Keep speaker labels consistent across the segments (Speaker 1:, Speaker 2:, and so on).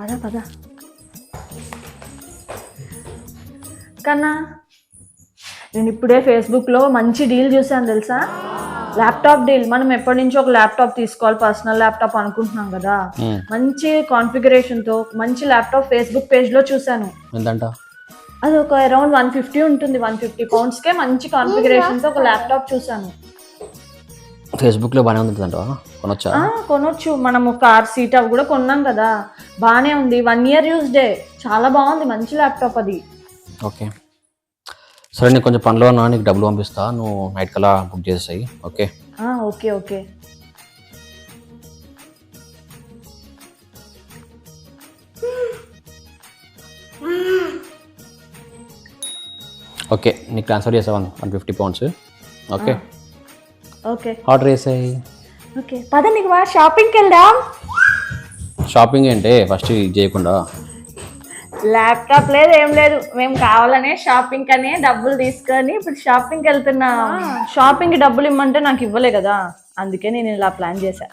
Speaker 1: పద పద కన్నా. నేను ఇప్పుడే ఫేస్బుక్లో మంచి డీల్ చూసాను తెలుసా, ల్యాప్టాప్ డీల్. మనం ఎప్పటి నుంచో ఒక ల్యాప్టాప్ తీసుకోవాలి, పర్సనల్ ల్యాప్టాప్ అనుకుంటున్నాం కదా. మంచి కాన్ఫిగరేషన్తో మంచి ల్యాప్టాప్ ఫేస్బుక్ పేజ్లో చూసాను.
Speaker 2: ఎంతంట?
Speaker 1: అది ఒక అరౌండ్ 150 ఉంటుంది. 150 poundsకే మంచి కాన్ఫిగరేషన్తో ఒక ల్యాప్టాప్ చూసాను.
Speaker 2: ఫేస్బుక్లో బాగానే ఉంటుందంట, కొనొచ్చా?
Speaker 1: కొనొచ్చు. మనము కార్ సీట్ అవి కూడా కొన్నాం కదా, బాగానే ఉంది. 1 year యూస్డే, చాలా బాగుంది, మంచి ల్యాప్టాప్ అది.
Speaker 2: ఓకే సరే, నీకు కొంచెం పనిలో ఉన్నా, నీకు డబ్బులు పంపిస్తా, నువ్వు నైట్ కల్లా బుక్ చేసేసాయి. Okay
Speaker 1: okay okay.
Speaker 2: ఓకే, నీకు ట్రాన్స్ఫర్ చేసా 150 pounds. ఓకే
Speaker 1: ఓకే
Speaker 2: ఆర్డర్ చేసాయి.
Speaker 1: ఓకే పద, నీకు బాగా షాపింగ్కి వెళ్దాం.
Speaker 2: షాపింగ్ ఏంటి ఫస్ట్ ఇది చేయకుండా?
Speaker 1: ల్యాప్టాప్ లేదు, ఏం లేదు. మేము కావాలనే షాపింగ్ అనే డబ్బులు తీసుకొని ఇప్పుడు షాపింగ్కి వెళ్తున్నా. షాపింగ్కి డబ్బులు ఇమ్మంటే నాకు ఇవ్వలే కదా, అందుకే నేను ఇలా ప్లాన్ చేశా.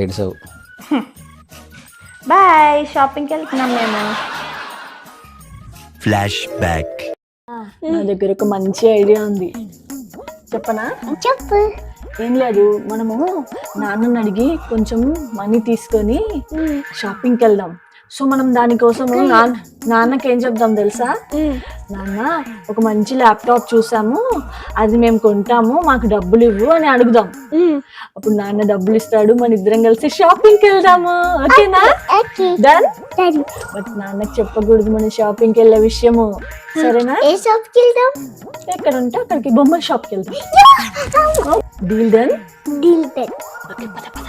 Speaker 2: ఏడ్సావు.
Speaker 1: బాయ్, షాపింగ్కి వెళ్తున్నాం మేము.
Speaker 3: Flash back.
Speaker 1: నా దగ్గర ఒక మంచి ఐడియా ఉంది, చెప్పనా?
Speaker 4: చెప్పు.
Speaker 1: ఏం లేదు, మనము నాన్నని అడిగి కొంచెం మనీ తీసుకొని షాపింగ్కి వెళ్దాం. సో మనం దానికోసం నాన్నకి ఏం చెప్దాం తెలుసా, నాన్న ఒక మంచి ల్యాప్టాప్ చూసాము, అది మేము కొంటాము, మాకు డబ్బులు ఇవ్వు అని అడుగుదాం. అప్పుడు నాన్న డబ్బులు ఇస్తాడు, మన ఇద్దరం కలిసి షాపింగ్కి వెళ్దాము. ఓకేనా? డన్. బట్ నాన్నకి చెప్పకూడదు మన షాపింగ్కి వెళ్ళే విషయము, సరేనా?
Speaker 4: ఏ షాప్కి వెళ్దాం?
Speaker 1: ఎక్కడ ఉంటే అక్కడికి, బొమ్మల షాప్కి వెళ్దాం. Deal done.
Speaker 4: Deal done.
Speaker 1: Okay పద పద.